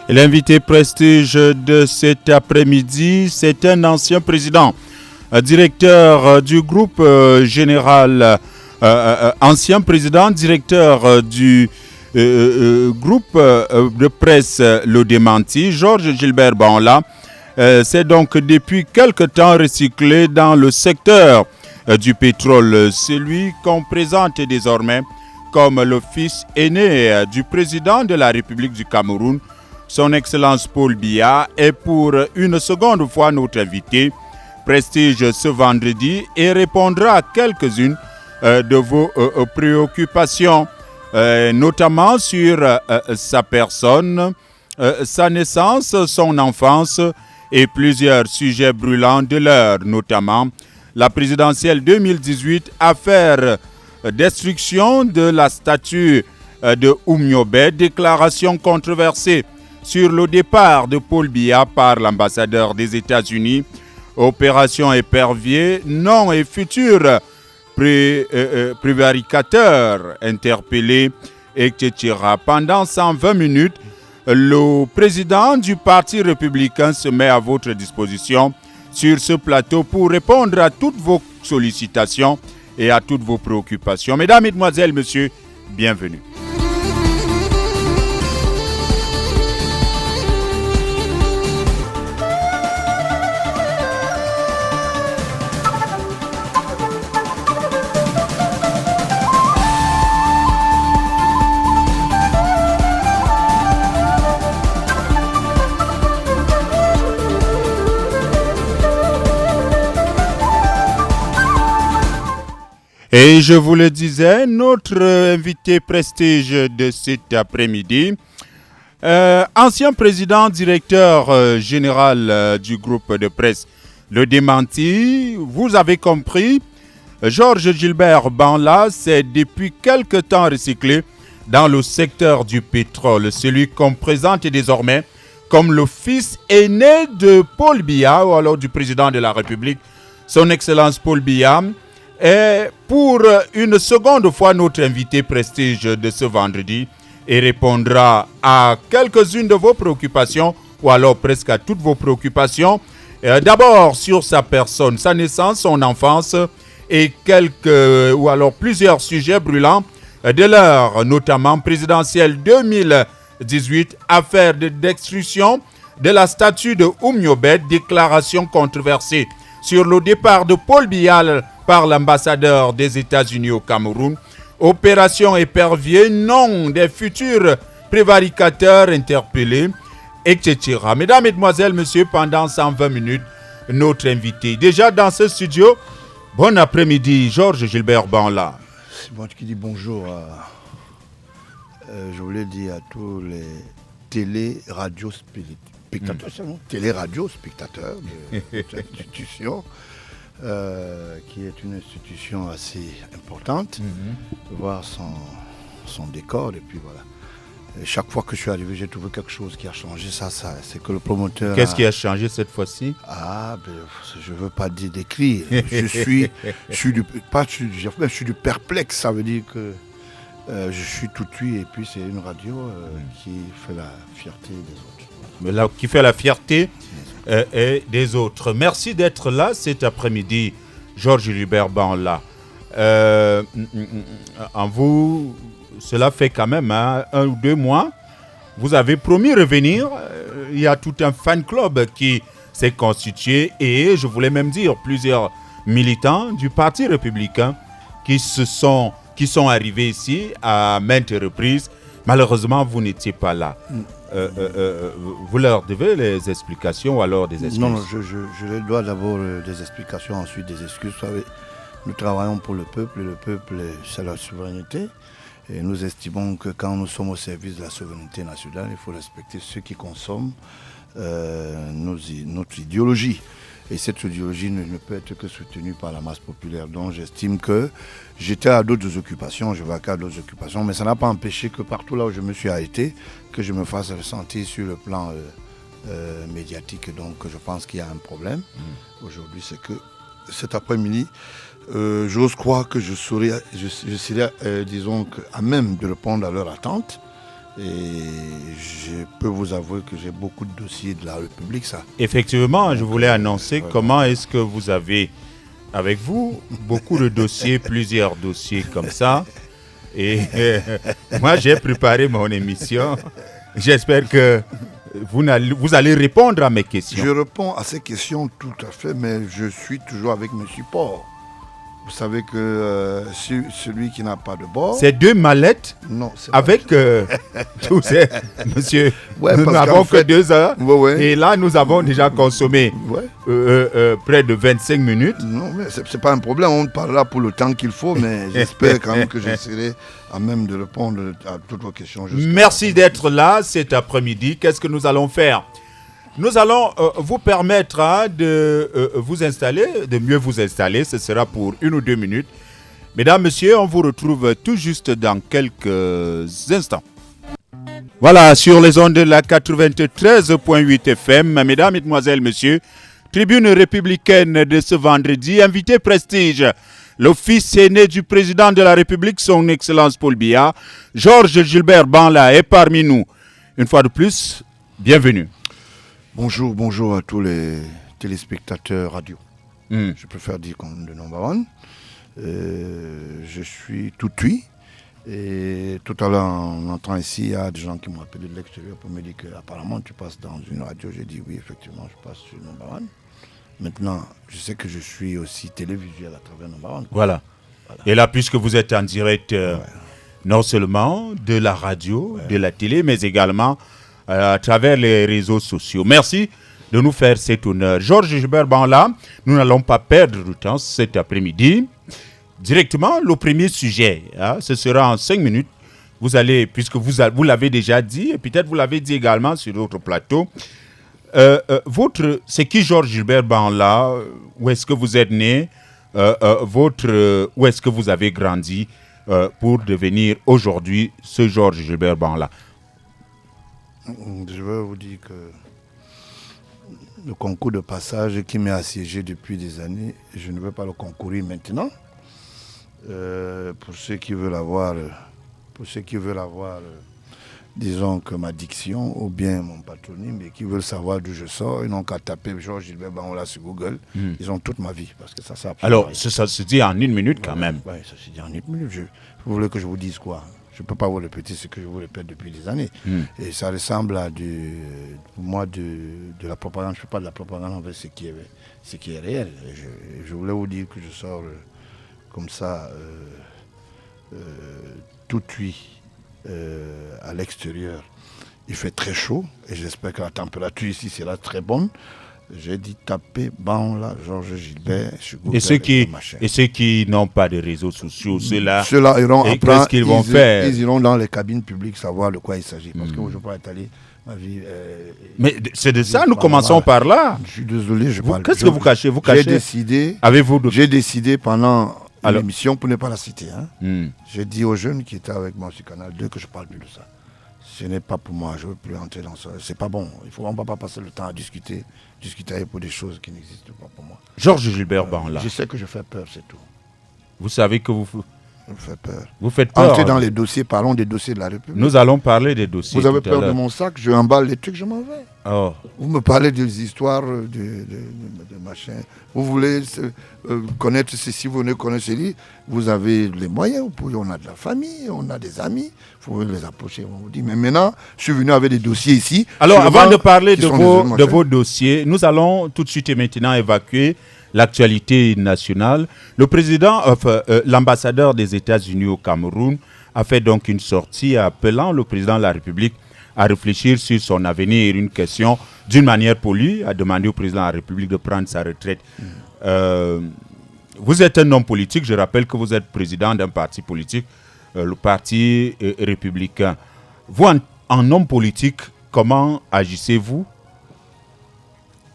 L'invité prestige de cet après-midi, c'est un ancien président, directeur du groupe général, ancien président, directeur du groupe de presse Le Démenti, Georges Gilbert Banla. C'est donc depuis quelque temps recyclé dans le secteur du pétrole, celui qu'on présente désormais comme le fils aîné du président de la République du Cameroun, son Excellence Paul Biya, est pour une seconde fois notre invité prestige ce vendredi et répondra à quelques-unes de vos préoccupations, notamment sur sa personne, sa naissance, son enfance et plusieurs sujets brûlants de l'heure, notamment la présidentielle 2018, affaire destruction de la statue de Oumniobé, déclaration controversée sur le départ de Paul Biya par l'ambassadeur des États-Unis, opération épervier, nom et futur prévaricateur interpellé, etc. Pendant 120 minutes, le président du Parti républicain se met à votre disposition sur ce plateau pour répondre à toutes vos sollicitations et à toutes vos préoccupations. Mesdames, Mesdemoiselles, Messieurs, bienvenue. Et je vous le disais, notre invité prestige de cet après-midi, ancien président directeur général du groupe de presse Le Démenti, vous avez compris, Georges Gilbert Banla, c'est depuis quelque temps recyclé dans le secteur du pétrole, celui qu'on présente désormais comme le fils aîné de Paul Biya, ou alors du président de la République, son Excellence Paul Biya, est pour une seconde fois notre invité prestige de ce vendredi et répondra à quelques-unes de vos préoccupations ou alors presque à toutes vos préoccupations. D'abord sur sa personne, sa naissance, son enfance et plusieurs sujets brûlants de l'heure, notamment présidentielle 2018, affaire de destruction de la statue de Oumniobé, déclaration controversée sur le départ de Paul Biya par l'ambassadeur des États-Unis au Cameroun, opération épervier, nom des futurs prévaricateurs interpellés, etc. Mesdames, Mesdemoiselles, Messieurs, pendant 120 minutes, notre invité. Déjà dans ce studio, bon après-midi, Georges Gilbert Banla. C'est moi qui dis bonjour je voulais dire à tous les télé-radio spectateurs, télé-radio spectateurs de cette institution. Qui est une institution assez importante, voir son décor et puis voilà. Et chaque fois que je suis arrivé, j'ai trouvé quelque chose qui a changé. Ça c'est que le promoteur. Qu'est-ce qui a changé cette fois-ci? Je veux pas décrire. je suis du perplexe. Ça veut dire que je suis tout cuit et puis c'est une radio qui fait la fierté des autres. Mais là, qui fait la fierté et des autres. Merci d'être là cet après-midi, Georges Gilbert Banla. En vous, cela fait quand même 1 ou 2 mois. Vous avez promis revenir. Il y a tout un fan club qui s'est constitué et je voulais même dire plusieurs militants du Parti républicain qui sont arrivés ici à maintes reprises. Malheureusement, vous n'étiez pas là. Vous leur devez les explications ou alors des excuses? Non, je leur dois d'abord des explications, ensuite des excuses. Vous savez, nous travaillons pour le peuple et le peuple, c'est la souveraineté. Et nous estimons que quand nous sommes au service de la souveraineté nationale, il faut respecter ceux qui consomment notre idéologie. Et cette idéologie ne peut être que soutenue par la masse populaire. Donc j'estime que j'étais à d'autres occupations, je vaquais à d'autres occupations, mais ça n'a pas empêché que partout là où je me suis arrêté, que je me fasse ressentir sur le plan médiatique. Donc je pense qu'il y a un problème. Aujourd'hui, c'est que cet après-midi, j'ose croire que je serai, disons, à même de répondre à leur attente. Et je peux vous avouer que j'ai beaucoup de dossiers de la République, ça. Effectivement, je voulais annoncer comment est-ce que vous avez avec vous beaucoup de dossiers, plusieurs dossiers comme ça. Et moi, j'ai préparé mon émission. J'espère que vous allez répondre à mes questions. Je réponds à ces questions tout à fait, mais je suis toujours avec mes supports. Vous savez que celui qui n'a pas de bord... Ces deux mallettes non, c'est avec tous ces... Monsieur, ouais, nous n'avons que 2 heures. Ouais. Et là, nous avons déjà consommé près de 25 minutes. Non, mais c'est pas un problème. On parlera pour le temps qu'il faut, mais j'espère quand même que je serai à même de répondre à toutes vos questions. Merci d'être là cet après-midi. Qu'est-ce que nous allons faire ? Nous allons vous permettre de vous installer, de mieux vous installer. Ce sera pour 1 ou 2 minutes. Mesdames, Messieurs, on vous retrouve tout juste dans quelques instants. Voilà, sur les ondes de la 93.8 FM. Mesdames, Mesdemoiselles, Messieurs, tribune républicaine de ce vendredi. Invité prestige, le fils aîné du président de la République, son Excellence Paul Biya, Georges Gilbert Banla, est parmi nous. Une fois de plus, bienvenue. Bonjour à tous les téléspectateurs radio. Je préfère dire comme de number one. Je suis tout oui. Et tout à l'heure, en entrant ici, il y a des gens qui m'ont appelé de l'extérieur pour me dire qu'apparemment tu passes dans une radio. J'ai dit oui, effectivement, je passe sur number one. Maintenant, je sais que je suis aussi télévisuel à travers number one. Voilà. Et là, puisque vous êtes en direct, non seulement de la radio, de la télé, mais également à travers les réseaux sociaux. Merci de nous faire cet honneur. Georges Gilbert Banla, nous n'allons pas perdre de temps cet après-midi. Directement, le premier sujet, ce sera en 5 minutes. Vous allez, puisque vous l'avez déjà dit, et peut-être vous l'avez dit également sur d'autres plateaux, c'est qui Georges Gilbert Banla? Où est-ce que vous êtes né? Où est-ce que vous avez grandi pour devenir aujourd'hui ce Georges Gilbert Banla? Je veux vous dire que le concours de passage qui m'est assiégé depuis des années, je ne veux pas le concourir maintenant. Pour ceux qui veulent avoir, disons que ma diction ou bien mon patronyme et qui veulent savoir d'où je sors, ils n'ont qu'à taper Georges Gilbert Banla sur Google. Ils ont toute ma vie parce que ça. Alors, ça se dit en 1 minute quand même. Oui, ça se dit en 1 minute. Vous voulez que je vous dise quoi? Je ne peux pas vous répéter ce que je vous répète depuis des années. Et ça ressemble à pour moi de la propagande. Je ne fais pas de la propagande envers ce qui est réel. Je voulais vous dire que je sors comme ça, tout cuit à l'extérieur. Il fait très chaud et j'espère que la température ici sera très bonne. J'ai dit taper Banla, Georges Gilbert sur Google. Et ceux qui n'ont pas de réseaux sociaux, ceux-là iront apprendre. Qu'est-ce qu'ils vont faire? Ils iront dans les cabines publiques savoir de quoi il s'agit. Parce que je ne peux pas étaler ma vie. Mais c'est de ça, nous commençons par là. Je suis désolé, je parle. Qu'est-ce que vous cachez? J'ai décidé pendant l'émission, pour ne pas la citer, j'ai dit aux jeunes qui étaient avec moi sur Canal 2 que je ne parle plus de ça. Ce n'est pas pour moi, je ne veux plus entrer dans ça. C'est pas bon. On ne va pas passer le temps à discuter pour des choses qui n'existent pas pour moi. Georges Gilbert Banla. Je sais que je fais peur, c'est tout. Vous savez que vous faites peur. Vous faites peur. Entrez dans les dossiers, parlons des dossiers de la République. Nous allons parler des dossiers. Vous avez peur de mon sac, je emballe les trucs, je m'en vais. Oh. Vous me parlez des histoires de machin. Vous voulez connaître ceci, vous voulez connaître ceci. Vous avez les moyens, on a de la famille, on a des amis. Il faut les approcher, on vous dit. Mais maintenant, je suis venu avec des dossiers ici. Alors, avant de parler de vos dossiers, nous allons tout de suite et maintenant évacuer l'actualité nationale. Le président, l'ambassadeur des États-Unis au Cameroun a fait donc une sortie appelant le président de la République à réfléchir sur son avenir. Une question d'une manière polie, a demandé au président de la République de prendre sa retraite. Vous êtes un homme politique, je rappelle que vous êtes président d'un parti politique, le parti républicain. Vous, en homme politique, comment agissez-vous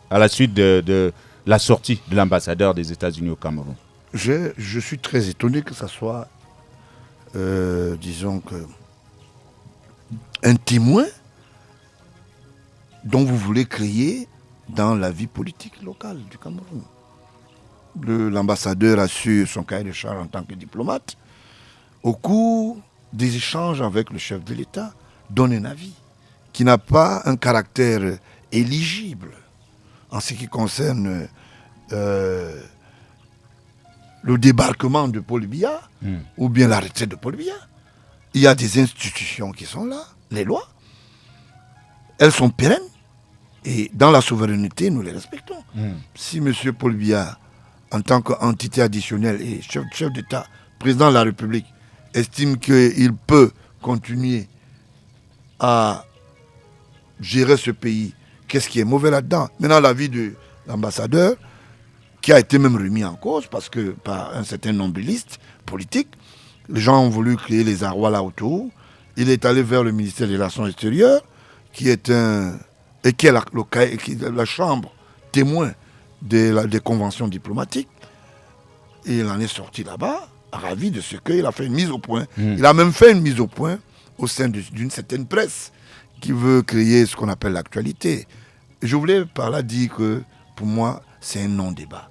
à la suite de la sortie de l'ambassadeur des États-Unis au Cameroun? Je suis très étonné que ça soit, disons que, un témoin dont vous voulez créer dans la vie politique locale du Cameroun. L'ambassadeur a su son cahier de charge en tant que diplomate. Au cours des échanges avec le chef de l'État, donne un avis qui n'a pas un caractère éligible en ce qui concerne le débarquement de Paul Biya ou bien la retraite de Paul Biya. Il y a des institutions qui sont là, les lois. Elles sont pérennes et dans la souveraineté, nous les respectons. Si M. Paul Biya, en tant qu'entité additionnelle et chef d'État, président de la République, estime qu'il peut continuer à gérer ce pays, qu'est-ce qui est mauvais là-dedans? Maintenant, l'avis de l'ambassadeur, qui a été même remis en cause par un certain nombriliste politique, les gens ont voulu créer les arrois là autour. Il est allé vers le ministère des Relations extérieures, qui est la chambre témoin des conventions diplomatiques. Et il en est sorti là-bas, ravi de ce qu'il a fait une mise au point. Il a même fait une mise au point au sein d'une certaine presse qui veut créer ce qu'on appelle l'actualité. Je voulais par là dire que, pour moi, c'est un non-débat.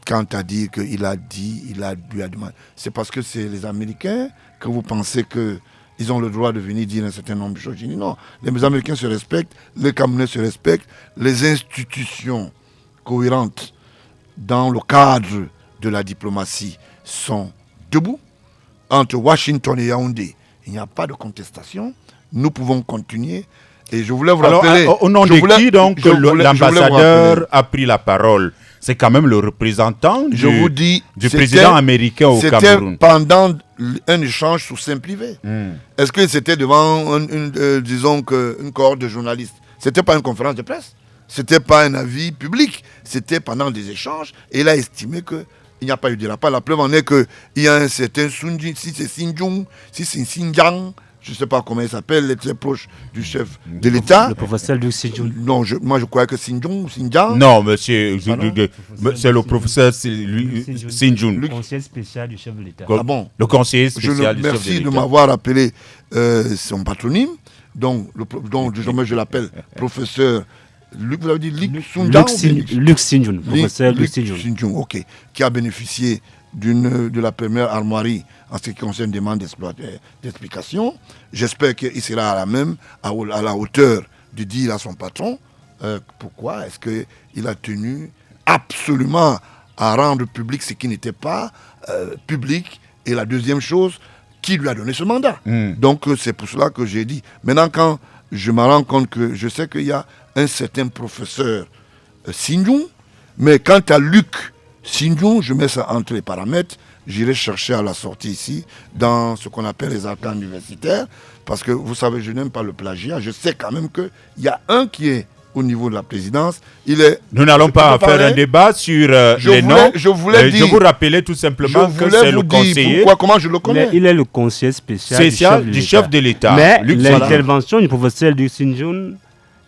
Quand tu as dit qu'il a dit, lui a demandé, c'est parce que c'est les Américains que vous pensez qu'ils ont le droit de venir dire un certain nombre de choses. Je dis non, les Américains se respectent, les Camerounais se respectent, les institutions cohérentes dans le cadre de la diplomatie sont debout. Entre Washington et Yaoundé, il n'y a pas de contestation. Nous pouvons continuer. Et je voulais vous rappeler... au nom de qui donc l'ambassadeur a pris la parole? C'est quand même le représentant du président américain au Cameroun. C'était pendant un échange sous seing privé. Est-ce que c'était devant, disons, une cohorte de journalistes? C'était pas une conférence de presse. C'était pas un avis public. C'était pendant des échanges. Et il a estimé qu'il n'y a pas eu de dérapage. La preuve en est qu'il y a un certain Sunji, si c'est Xinjiang, si c'est Xinjiang, je ne sais pas comment il s'appelle, il est très proche du chef de l'État. Le professeur Luc Xinjiang. Non, moi je crois que Xinjiang. Non, monsieur, c'est le professeur Xinjiang. Le conseiller spécial du chef de l'État. Ah bon? Le conseiller spécial du chef de l'État. Merci de m'avoir appelé son patronyme. Donc je l'appelle professeur Luc, vous avez dit Luc Xinjiang. Professeur Luc Xinjiang, ok. Qui a bénéficié de la première armoirie en ce qui concerne des demandes d'explication. J'espère qu'il sera à la hauteur de dire à son patron pourquoi est-ce qu'il a tenu absolument à rendre public ce qui n'était pas public. Et la deuxième chose, qui lui a donné ce mandat. Donc c'est pour cela que j'ai dit. Maintenant, quand je me rends compte que je sais qu'il y a un certain professeur Xinjiang, mais quant à Luc Xinjiang, je mets ça entre les paramètres. J'irai chercher à la sortie ici, dans ce qu'on appelle les arcanes universitaires, parce que vous savez, je n'aime pas le plagiat. Je sais quand même qu'il y a un qui est au niveau de la présidence. Nous n'allons pas faire un débat sur les noms. Je vous rappelais tout simplement que c'est le conseiller. Comment je le connais? Il est le conseiller spécial du chef de l'État. Mais l'intervention du professeur Luc Xinjiang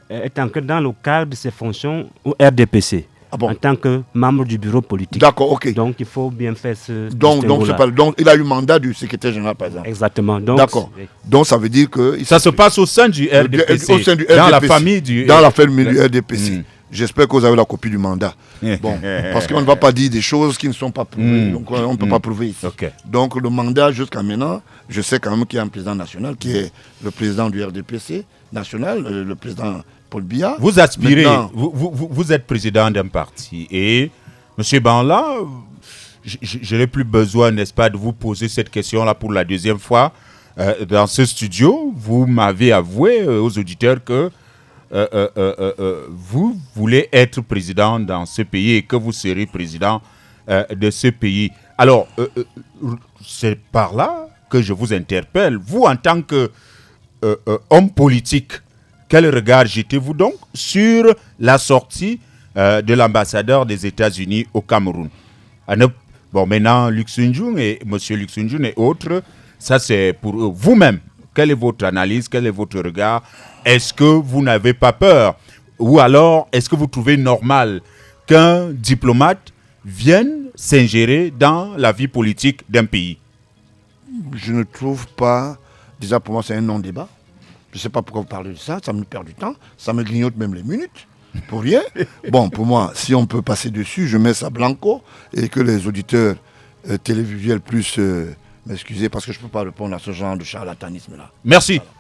est encore dans le cadre de ses fonctions au RDPC. En tant que membre du bureau politique. D'accord, ok. Donc il faut bien faire ce donc il a eu mandat du secrétaire général, par exemple. Exactement. D'accord. Donc ça veut dire que... Ça se passe au sein du RDPC. Au sein du RDPC. Dans la famille du... Dans la famille du RDPC. J'espère que vous avez la copie du mandat. Bon, parce qu'on ne va pas dire des choses qui ne sont pas prouvées. Donc on ne peut pas prouver ici. Okay. Donc le mandat jusqu'à maintenant, je sais quand même qu'il y a un président national qui est le président du RDPC national, le président Paul Biya. Vous aspirez, vous êtes président d'un parti et M. Banla, je n'ai plus besoin, n'est-ce pas, de vous poser cette question-là pour la deuxième fois. Dans ce studio, vous m'avez avoué aux auditeurs que vous voulez être président dans ce pays et que vous serez président de ce pays. Alors, c'est par là que je vous interpelle. Vous, en tant qu'homme politique, quel regard jetez-vous donc sur la sortie de l'ambassadeur des États-Unis au Cameroun? Bon, maintenant, Luc Xinjiang et M. Luc Xinjiang et autres, ça c'est pour eux. Vous-même, quelle est votre analyse, quel est votre regard? Est-ce que vous n'avez pas peur? Ou alors, est-ce que vous trouvez normal qu'un diplomate vienne s'ingérer dans la vie politique d'un pays? Je ne trouve pas. Déjà, pour moi, c'est un non-débat. Je ne sais pas pourquoi vous parlez de ça. Ça me perd du temps. Ça me grignote même les minutes. Pour rien. Bon, pour moi, si on peut passer dessus, je mets ça blanco et que les auditeurs télévisuels puissent m'excuser parce que je ne peux pas répondre à ce genre de charlatanisme-là. Merci. Voilà.